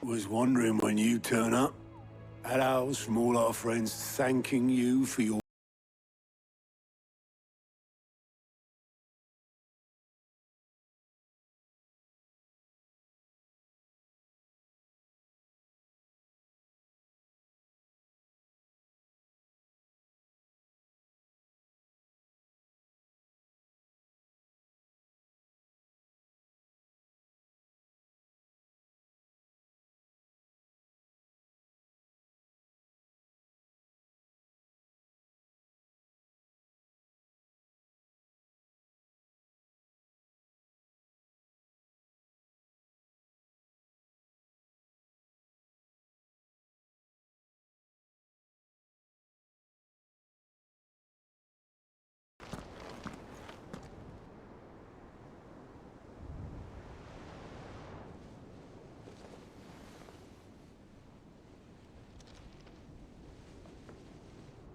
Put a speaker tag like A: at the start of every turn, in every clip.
A: Was wondering when you turn up. At ours from all our friends thanking you for your...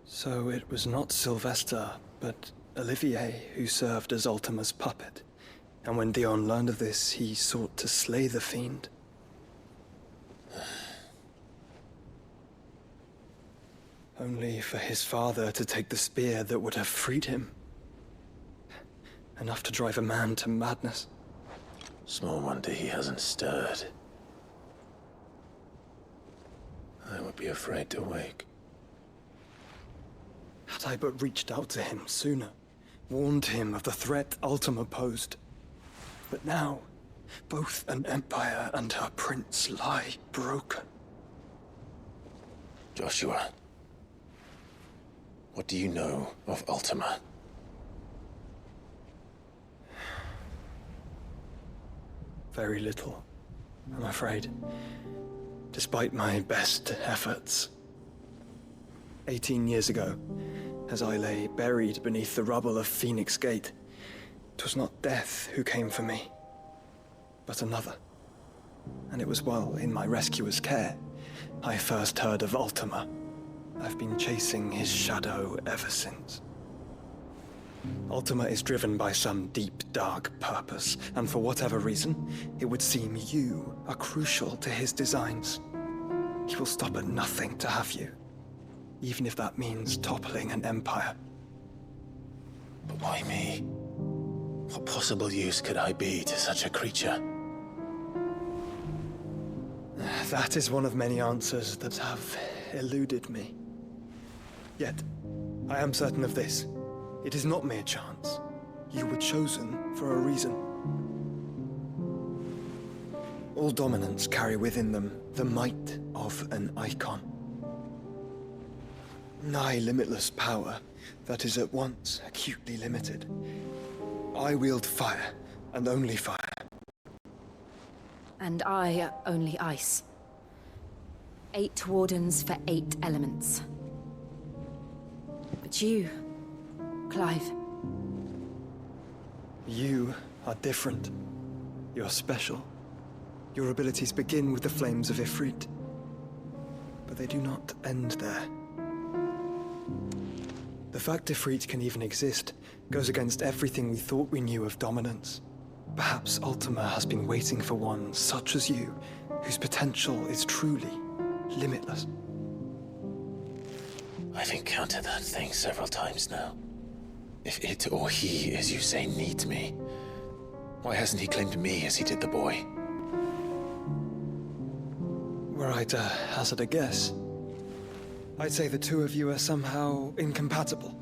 B: So it was not Sylvester, but Olivier who served as Ultima's puppet. And when Dion learned of this, he sought to slay the fiend. Only for his father to take the spear that would have freed him. Enough to drive a man to madness.
C: Small wonder he hasn't stirred. I would be afraid to wake.
B: Had I but reached out to him sooner, warned him of the threat Ultima posed. But now, both an empire and her prince lie broken.
C: Joshua, what do you know of Ultima?
B: Very little, I'm afraid. Despite my best efforts. 18 years ago, as I lay buried beneath the rubble of Phoenix Gate, 'twas not death who came for me, but another. And it was while in my rescuer's care, I first heard of Ultima. I've been chasing his shadow ever since. Ultima is driven by some deep, dark purpose, and for whatever reason, it would seem you are crucial to his designs. He will stop at nothing to have you, even if that means toppling an empire.
C: But why me? What possible use could I be to such a creature?
B: That is one of many answers that have eluded me. Yet, I am certain of this. It is not mere chance. You were chosen for a reason. All dominants carry within them the might of an icon. Nigh limitless power that is at once acutely limited. I wield fire, and only fire.
D: And I only ice. 8 wardens for 8 elements. But you, Clive.
B: You are different. You're special. Your abilities begin with the flames of Ifrit. But they do not end there. The fact Ifrit can even exist goes against everything we thought we knew of dominance. Perhaps Ultima has been waiting for one such as you, whose potential is truly limitless.
C: I've encountered that thing several times now. If it or he, as you say, needs me, why hasn't he claimed me as he did the boy?
B: Were I to hazard a guess, I'd say the two of you are somehow incompatible.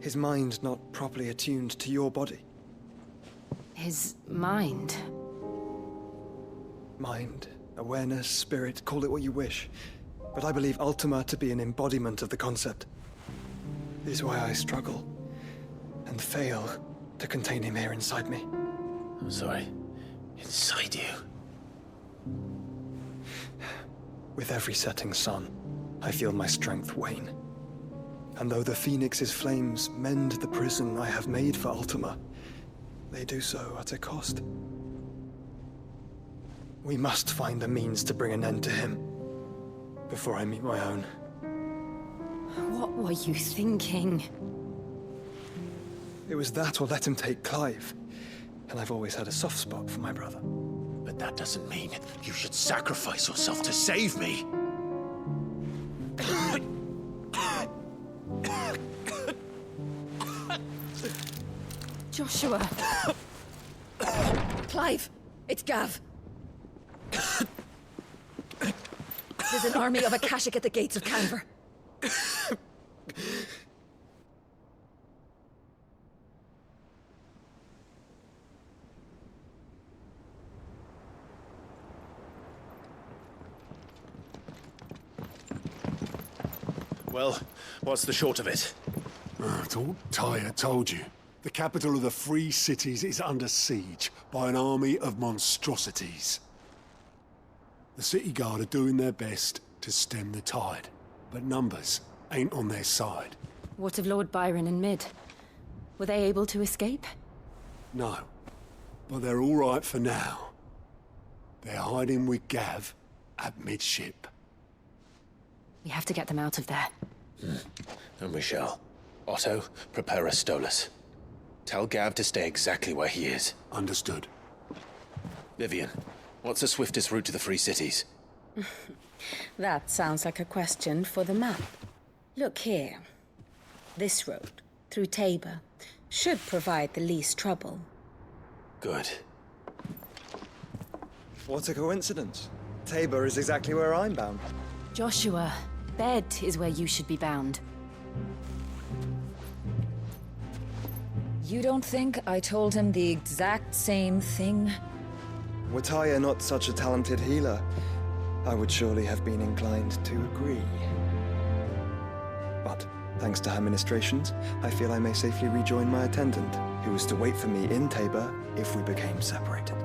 B: His mind not properly attuned to your body.
D: His mind.
B: Mind, awareness, spirit, call it what you wish. But I believe Ultima to be an embodiment of the concept. This is why I struggle and fail to contain him here inside me.
C: I'm sorry. Inside you?
B: With every setting sun, I feel my strength wane. And though the Phoenix's flames mend the prison I have made for Ultima, they do so at a cost. We must find a means to bring an end to him before I meet my own.
D: What were you thinking?
B: It was that or let him take Clive. And I've always had a soft spot for my brother.
C: But But that doesn't mean you should sacrifice yourself to save me.
D: Joshua! Clive! It's Gav! There's an army of Akashic at the gates of Canver.
C: Well, what's the short of it?
A: It's all Tyre told you. The capital of the Free Cities is under siege by an army of monstrosities. The city guard are doing their best to stem the tide, but numbers ain't on their side.
D: What of Lord Byron and Mid? Were they able to escape?
A: No, but they're all right for now. They're hiding with Gav at midship.
D: We have to get them out of there.
C: And we shall. Otto, prepare a Stolas. Tell Gav to stay exactly where he is.
A: Understood.
C: Vivian, what's the swiftest route to the Free Cities?
E: That sounds like a question for the map. Look here. This road, through Tabor, should provide the least trouble.
C: Good.
B: What a coincidence. Tabor is exactly where I'm bound.
D: Joshua, bed is where you should be bound.
E: You don't think I told him the exact same thing?
B: Were Tyre not such a talented healer, I would surely have been inclined to agree. But, thanks to her ministrations, I feel I may safely rejoin my attendant, who was to wait for me in Tabor if we became separated.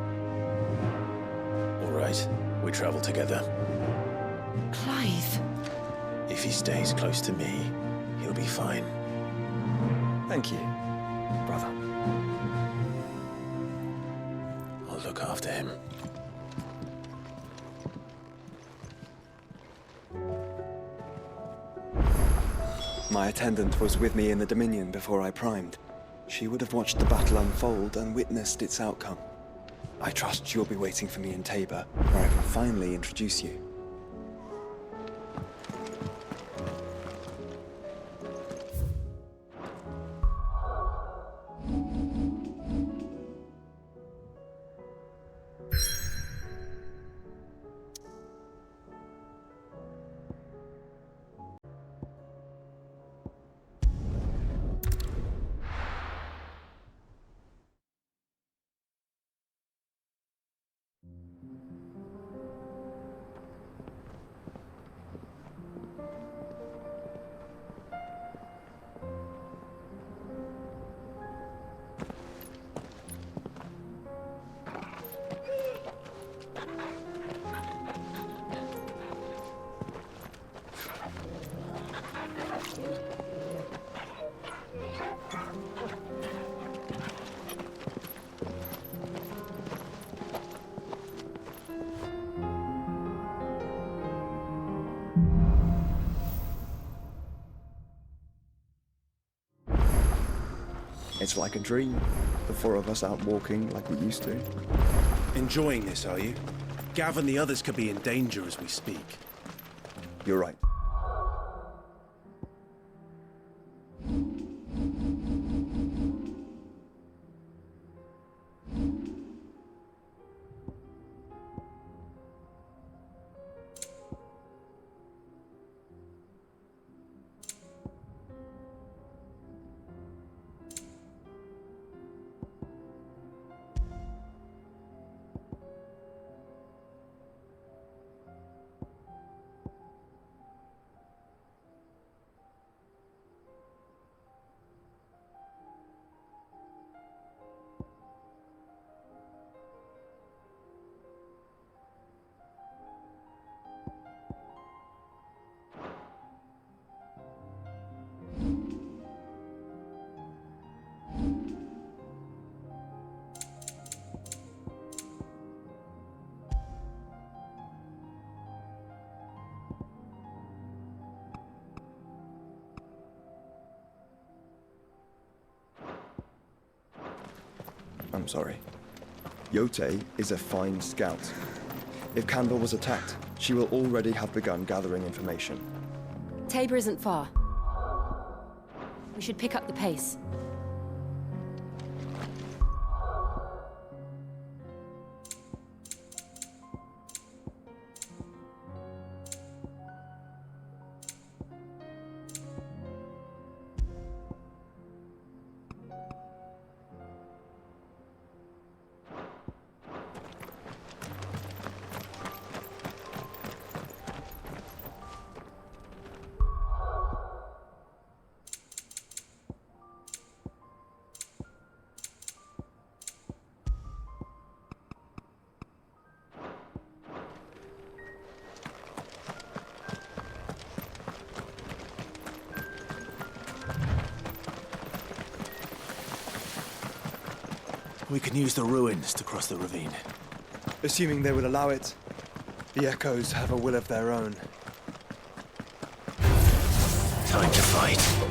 C: All right, we travel together.
D: Clive!
C: If he stays close to me, he'll be fine.
B: Thank you, brother.
C: I'll look after him.
B: My attendant was with me in the Dominion before I primed. She would have watched the battle unfold and witnessed its outcome. I trust you'll be waiting for me in Tabor, where I can finally introduce you. It's like a dream. The four of us out walking like we used to.
F: Enjoying this, are you? Gav and the others could be in danger as we speak.
B: You're right. I'm sorry. Yote is a fine scout. If Candle was attacked, she will already have begun gathering information.
D: Tabor isn't far. We should pick up the pace.
F: We can use the ruins to cross the ravine.
B: Assuming they will allow it, the Echoes have a will of their own.
F: Time to fight.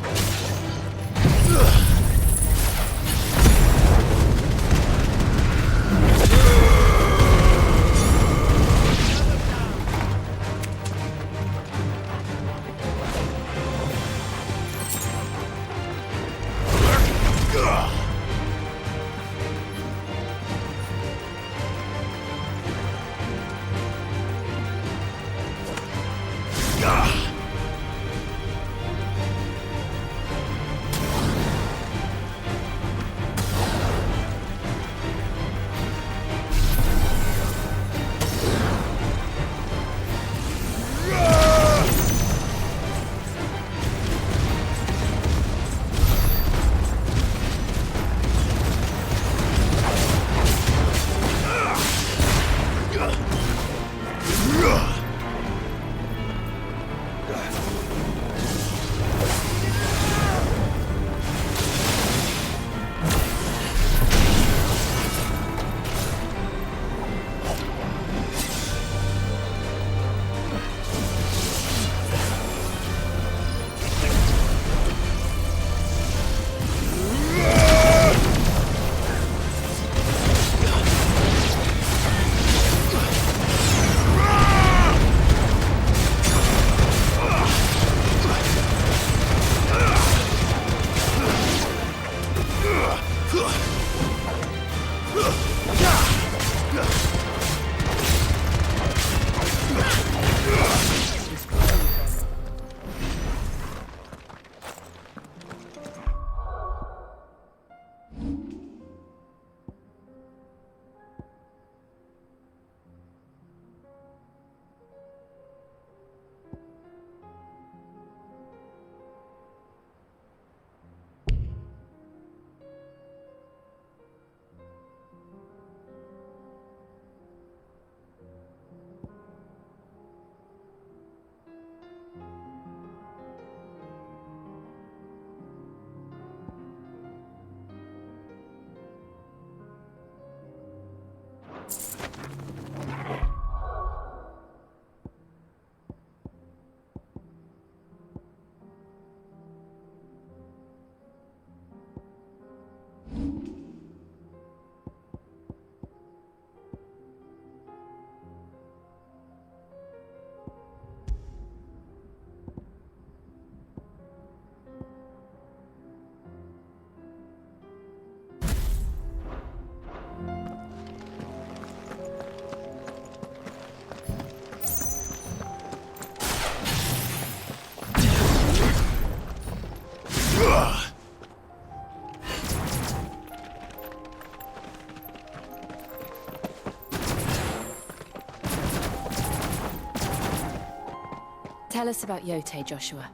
D: Tell us about Yote, Joshua.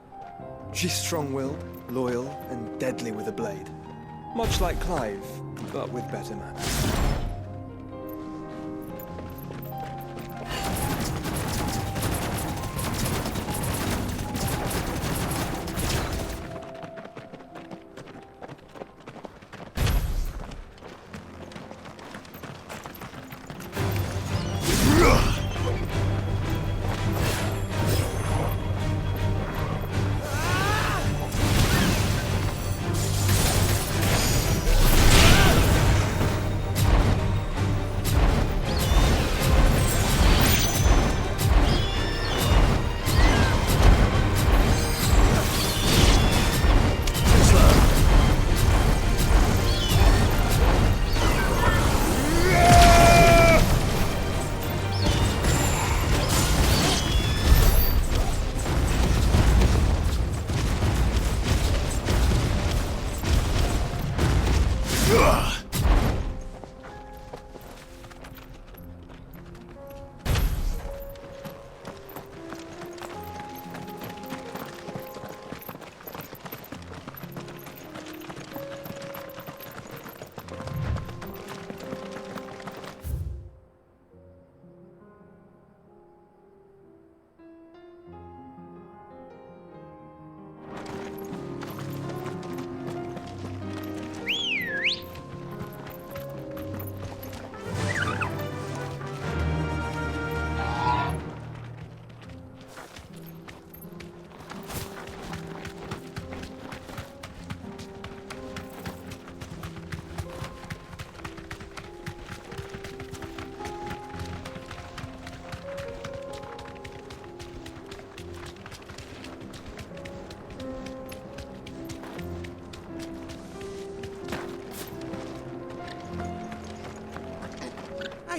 B: She's strong-willed, loyal, and deadly with a blade. Much like Clive, but with better manners.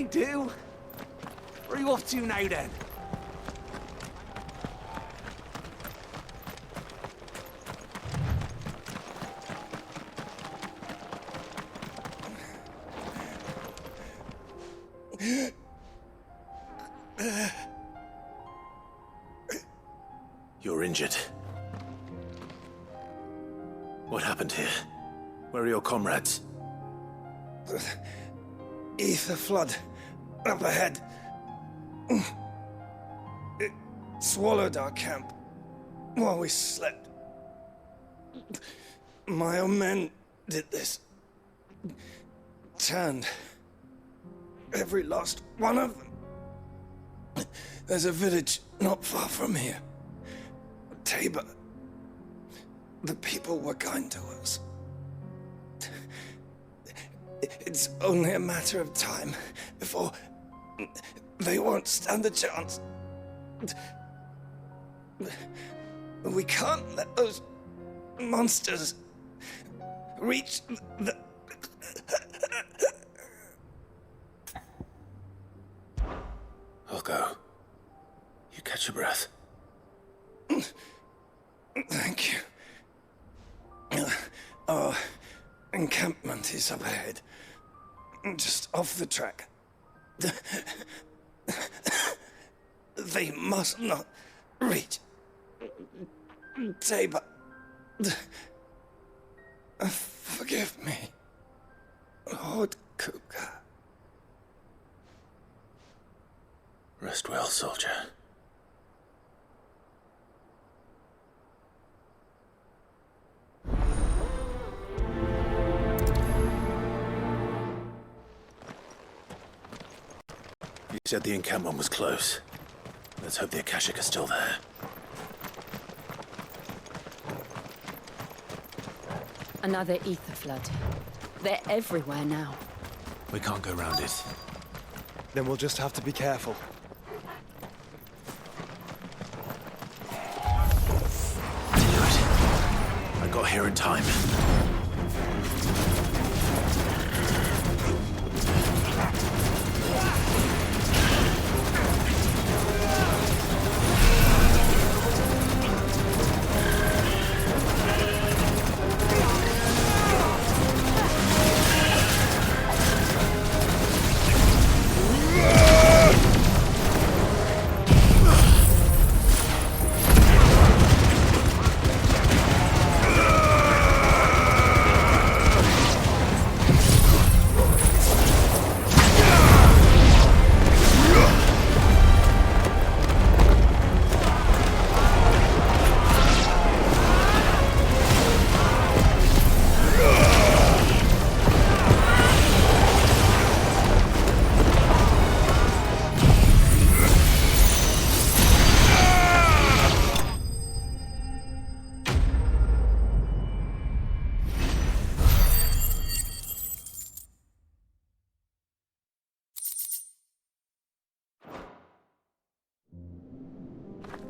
G: do. Where are you off to now, then?
C: You're injured. What happened here? Where are your comrades?
B: Ether flood up ahead. It swallowed our camp while we slept. My own men did this. Turned every last one of them. There's a village not far from here. Tabor. The people were kind to us. It's only a matter of time before they won't stand a chance. We can't let those monsters reach the...
C: I'll go. You catch your breath.
B: Thank you. Our encampment is up ahead. Just off the track. They must not reach Tabor. Forgive me, Lord Cougar.
C: Rest well, soldier. You said the encampment was close. Let's hope the Akashic are still there.
D: Another ether flood. They're everywhere now.
C: We can't go round it.
B: Then we'll just have to be careful.
C: Good. I got here in time.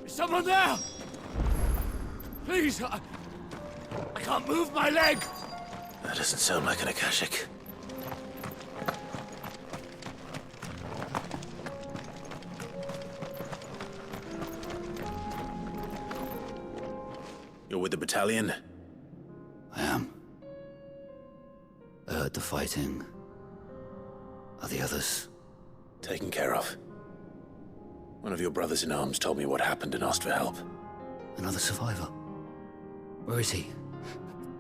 G: Is someone there? Please, I can't move my leg.
C: That doesn't sound like an Akashic. You're with the battalion?
H: I am. I heard the fighting. Are the others?
C: Taken care of. One of your brothers in arms told me what happened and asked for help.
H: Another survivor? Where is he?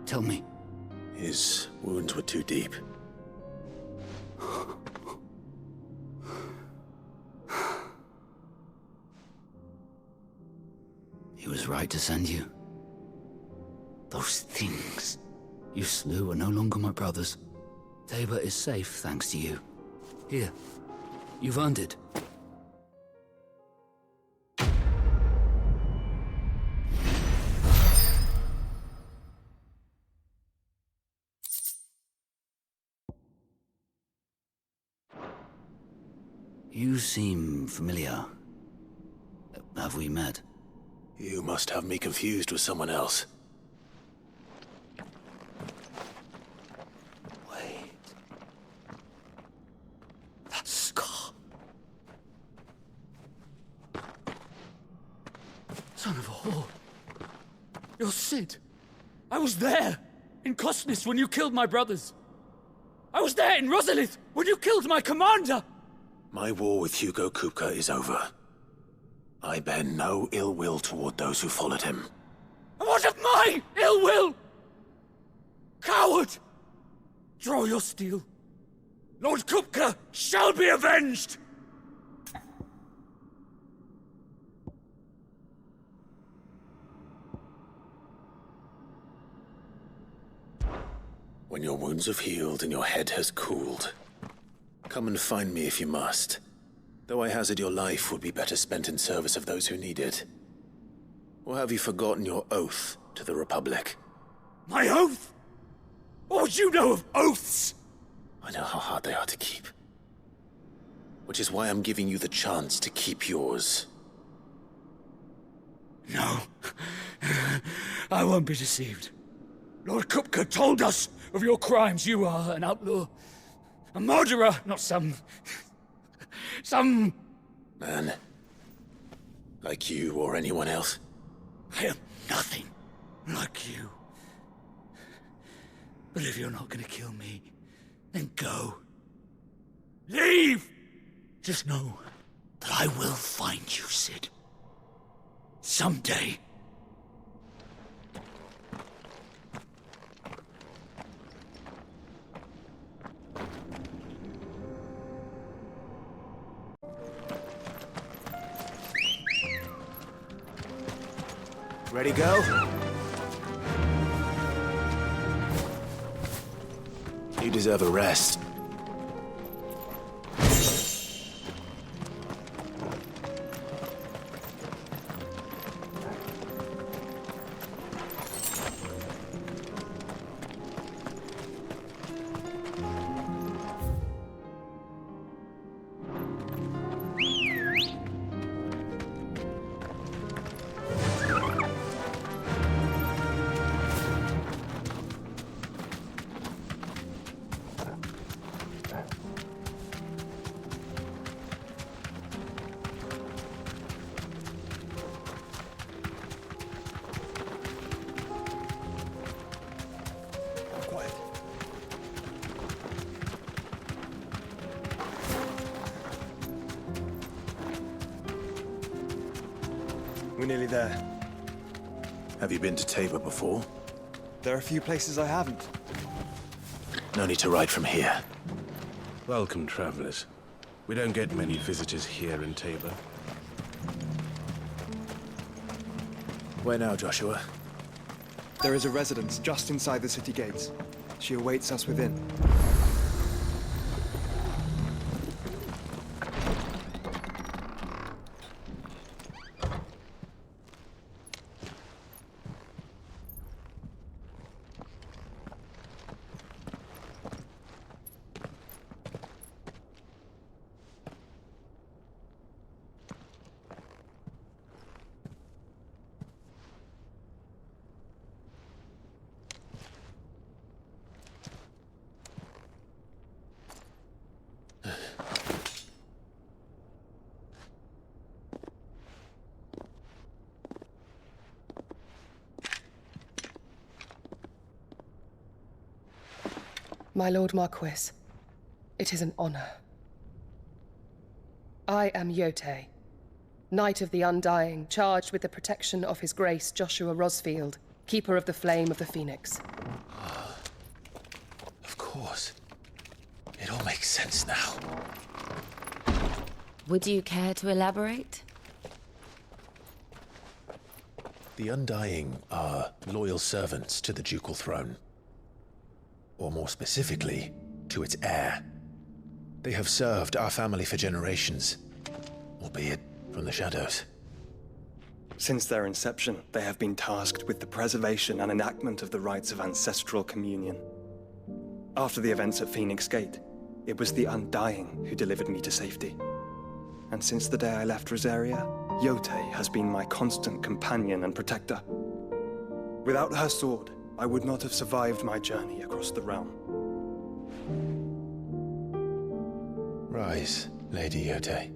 H: Tell me.
C: His wounds were too deep.
H: He was right to send you. Those things you slew are no longer my brothers. Tabor is safe thanks to you. Here, you've earned it. You seem familiar. Have we met?
C: You must have me confused with someone else.
H: Wait. That scar.
G: Son of a whore. You're Sid. I was there, in Cosnis, when you killed my brothers. I was there in Rosalith, when you killed my commander!
C: My war with Hugo Kupka is over. I bear no ill will toward those who followed him.
G: And what of my ill will? Coward! Draw your steel. Lord Kupka shall be avenged!
C: When your wounds have healed and your head has cooled, come and find me if you must. Though I hazard your life would be better spent in service of those who need it. Or have you forgotten your oath to the Republic?
G: My oath? What would you know of oaths?
C: I know how hard they are to keep. Which is why I'm giving you the chance to keep yours.
G: No. I won't be deceived. Lord Kupka told us of your crimes. You are an outlaw. A murderer, not some
C: Man. Like you or anyone else.
G: I am nothing like you. But if you're not gonna kill me, then go. Leave! Just know that I will find you, Sid. Someday.
F: Ready, go?
C: You deserve a rest.
B: We're nearly there.
C: Have you been to Tabor before?
B: There are a few places I haven't.
C: No need to ride from here.
F: Welcome, travelers. We don't get many visitors here in Tabor.
C: Where now, Joshua?
B: There is a residence just inside the city gates. She awaits us within.
I: My Lord Marquis, it is an honor. I am Yote, Knight of the Undying, charged with the protection of His Grace Joshua Rosfield, Keeper of the Flame of the Phoenix.
C: Of course. It all makes sense now.
D: Would you care to elaborate?
C: The Undying are loyal servants to the ducal throne. Or more specifically, to its heir. They have served our family for generations, albeit from the shadows.
B: Since their inception, they have been tasked with the preservation and enactment of the rites of ancestral communion. After the events at Phoenix Gate, it was the Undying who delivered me to safety. And since the day I left Rosaria, Yote has been my constant companion and protector. Without her sword, I would not have survived my journey across the realm.
C: Rise, Lady Yote.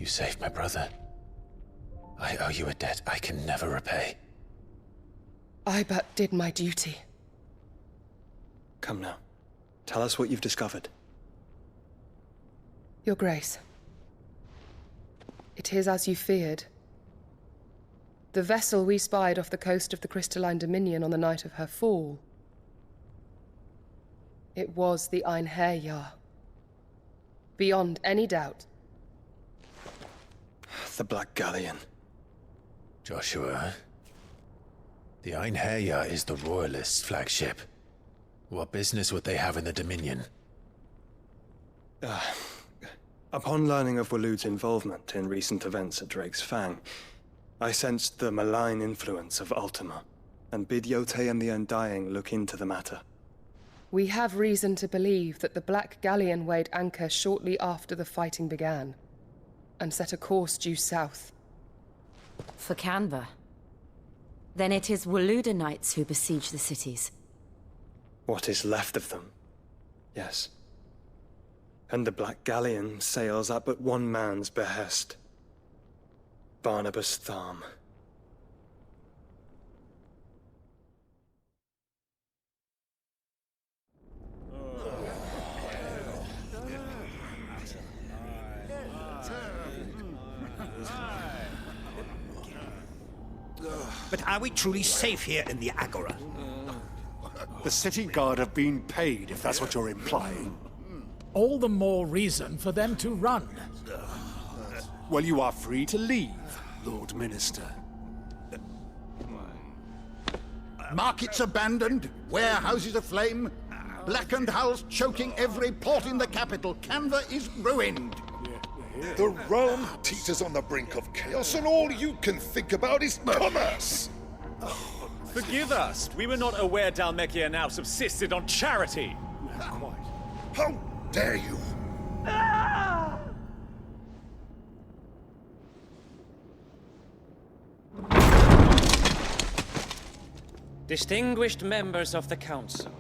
C: You saved my brother. I owe you a debt I can never repay.
I: I but did my duty.
B: Come now. Tell us what you've discovered.
I: Your Grace. It is as you feared. The vessel we spied off the coast of the Crystalline Dominion on the night of her fall. It was the Einherjar. Beyond any doubt.
B: The Black Galleon.
C: Joshua, the Einherjar is the Royalists' flagship. What business would they have in the Dominion?
B: Upon learning of Waloed's involvement in recent events at Drake's Fang, I sensed the malign influence of Ultima, and bid Yotei and the Undying look into the matter.
I: We have reason to believe that the Black Galleon weighed anchor shortly after the fighting began, and set a course due south.
D: For Canva. Then it is Waloed knights who besiege the cities.
B: What is left of them? Yes. And the Black Galleon sails at but one man's behest. Barnabas Tharm.
J: But are we truly safe here in the Agora?
A: The city guard have been paid, if that's what you're implying.
K: All the more reason for them to run.
A: Well, you are free to leave, Lord Minister.
L: Markets abandoned, warehouses aflame, blackened hulls choking every port in the capital. Canva is ruined.
M: The realm teeters on the brink of chaos, and all you can think about is commerce!
N: Forgive us. We were not aware Dhalmekia now subsisted on charity.
A: Quite.
M: How dare you!
O: Distinguished members of the Council,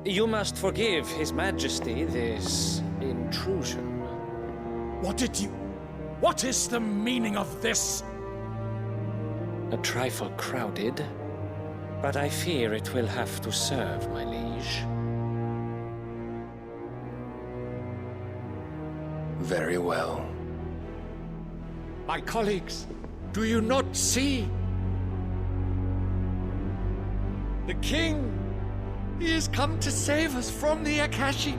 O: you must forgive His Majesty this intrusion.
K: What is the meaning of this?
O: A trifle crowded, but I fear it will have to serve, my liege.
P: Very well.
Q: My colleagues, do you not see? The king! He has come to save us from the Akashic!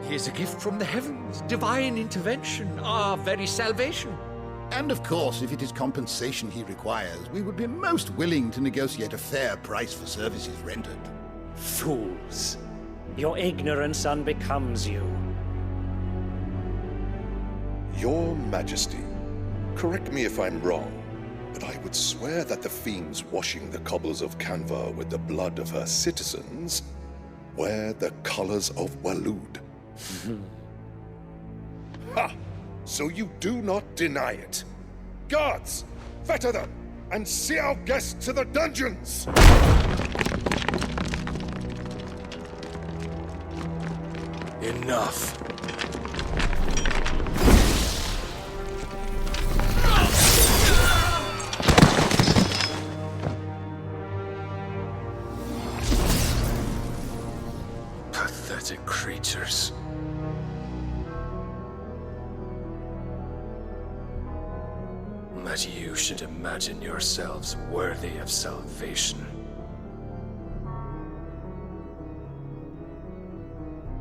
Q: He is a gift from the heavens, divine intervention, our very salvation.
L: And of course, if it is compensation he requires, we would be most willing to negotiate a fair price for services rendered.
O: Fools! Your ignorance unbecomes you.
M: Your Majesty, correct me if I'm wrong, but I would swear that the fiends washing the cobbles of Canva with the blood of her citizens wear the colors of Waloed. Ha! So you do not deny it. Guards, fetter them, and see our guests to the dungeons!
P: Enough. Pathetic creatures. That you should imagine yourselves worthy of salvation.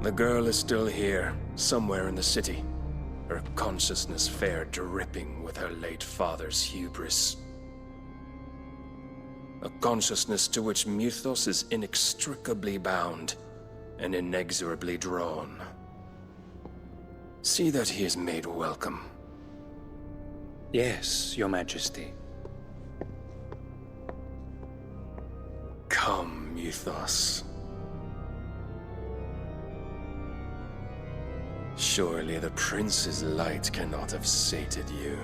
P: The girl is still here, somewhere in the city, her consciousness fair dripping with her late father's hubris. A consciousness to which Mythos is inextricably bound and inexorably drawn. See that he is made welcome.
O: Yes, Your Majesty.
P: Come, Mythos. Surely the prince's light cannot have sated you.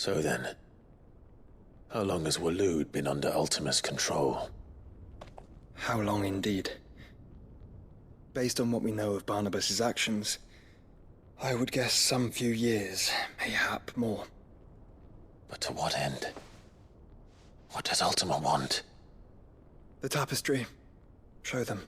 C: So then, how long has Waloed been under Ultima's control?
B: How long indeed? Based on what we know of Barnabas's actions, I would guess some few years, mayhap more.
C: But to what end? What does Ultima want?
B: The tapestry. Show them.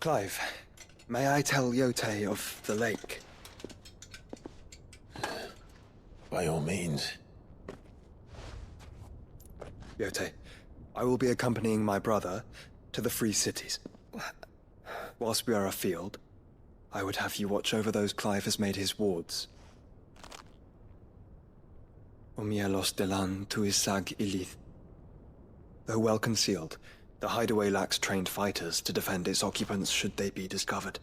B: Clive, may I tell Yote of the lake?
C: By all means.
B: Yote, I will be accompanying my brother to the Free Cities. Whilst we are afield, I would have you watch over those Clive has made his wards. Omielos delan tuisag ilith. Though well concealed, the hideaway lacks trained fighters to defend its occupants should they be discovered.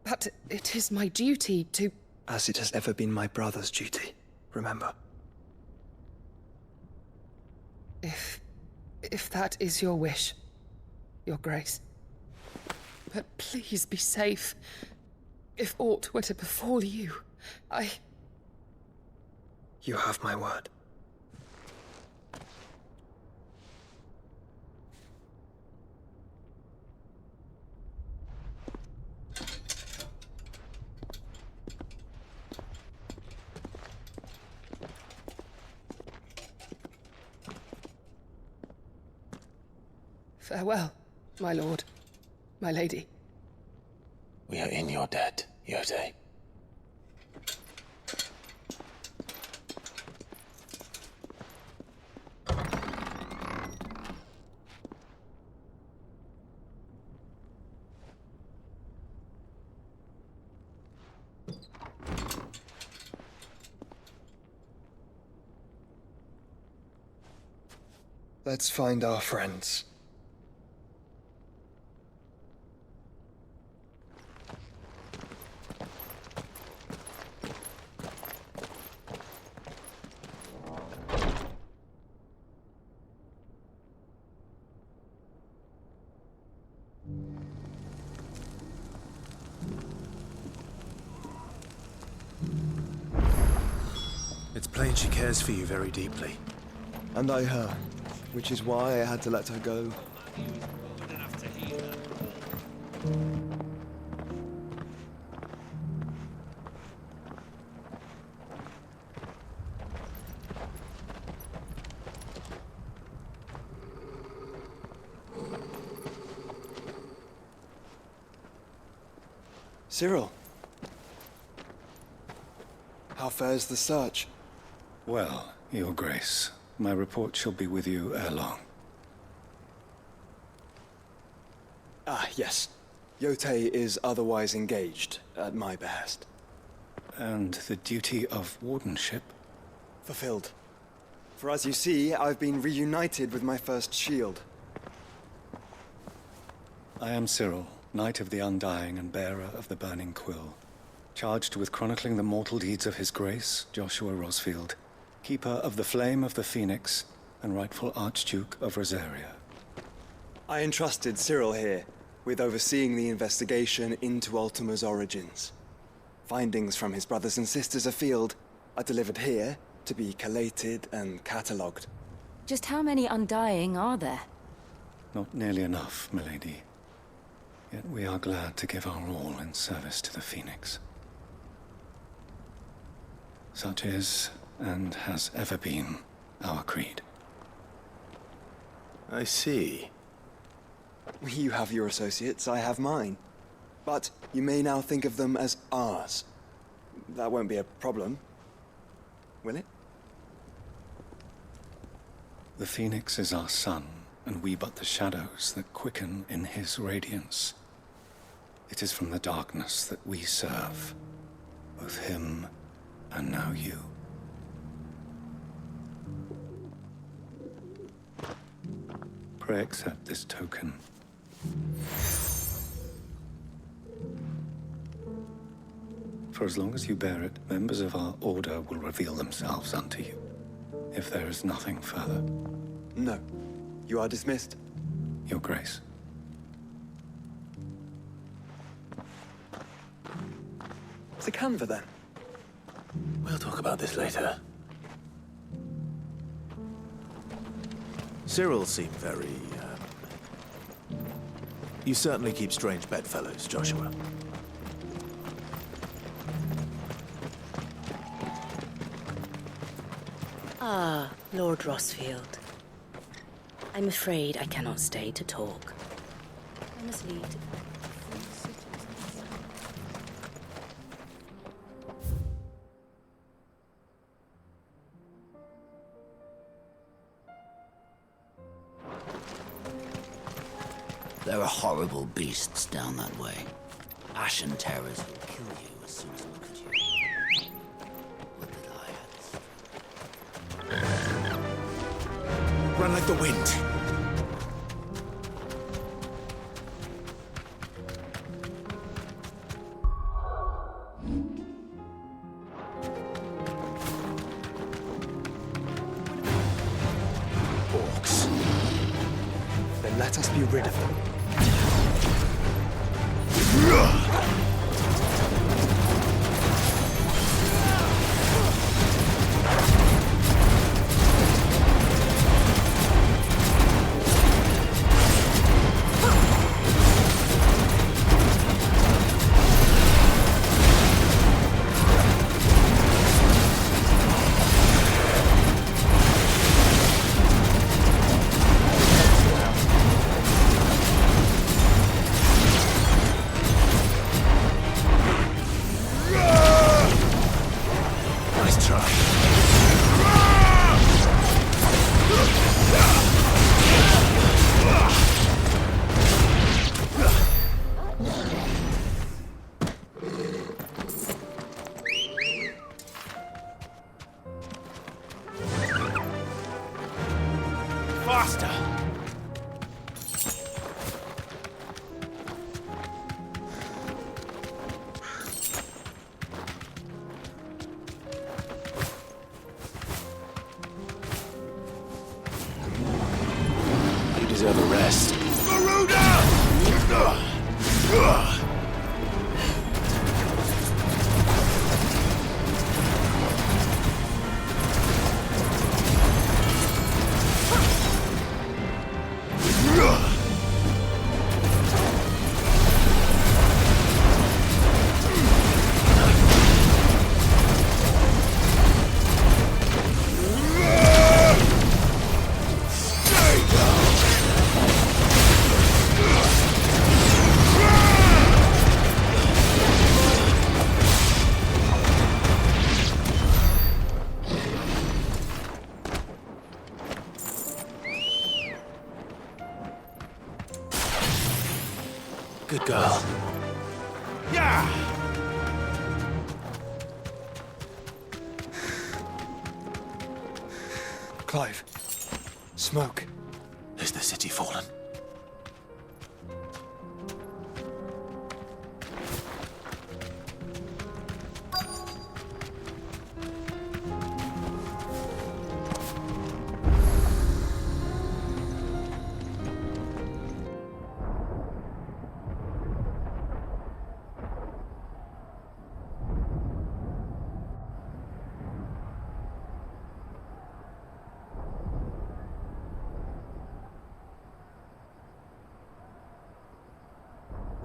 I: But it is my duty to...
B: As it has ever been my brother's duty, remember.
I: If that is your wish, Your Grace. But please be safe. If aught were to befall you,
B: You have my word.
I: Farewell, my lord, my lady.
C: We are in your debt, Yote.
B: Let's find our friends.
F: It's plain she cares for you very deeply.
B: And I her, which is why I had to let her go. Cyril, how fares the search?
R: Well, Your Grace, my report shall be with you ere long.
B: Ah, yes. Yote is otherwise engaged, at my behest.
R: And the duty of wardenship?
B: Fulfilled. For as you see, I've been reunited with my first shield.
R: I am Cyril, Knight of the Undying and bearer of the Burning Quill, charged with chronicling the mortal deeds of His Grace, Joshua Rosfield, Keeper of the Flame of the Phoenix and rightful Archduke of Rosaria.
B: I entrusted Cyril here with overseeing the investigation into Ultima's origins. Findings from his brothers and sisters afield are delivered here to be collated and catalogued.
D: Just how many Undying are there?
R: Not nearly enough, milady. Yet we are glad to give our all in service to the Phoenix. Such is, and has ever been, our creed.
C: I see.
B: You have your associates, I have mine. But you may now think of them as ours. That won't be a problem, will it?
R: The Phoenix is our sun, and we but the shadows that quicken in his radiance. It is from the darkness that we serve, both him and now you. Pray accept this token. For as long as you bear it, members of our order will reveal themselves unto you, if there is nothing further.
B: No. You are dismissed.
R: Your Grace.
B: The Canva, then?
C: We'll talk about this later. Cyril seemed very, You certainly keep strange bedfellows, Joshua.
S: Ah, Lord Rossfield. I'm afraid I cannot stay to talk. I must leave to...
H: There are horrible beasts down that way. Ashen terrors will kill you as soon as look at you. Would that I had...
C: Run like the wind.
B: Orcs. Then let us be rid of them.
C: Faster! You deserve a rest. Good girl. Yeah!
B: Clive. Smoke.
C: Is the city fallen?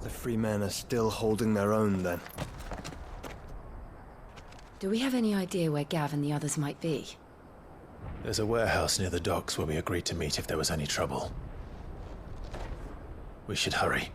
B: The free men are still holding their own, then.
D: Do we have any idea where Gav and the others might be?
C: There's a warehouse near the docks where we agreed to meet if there was any trouble. We should hurry.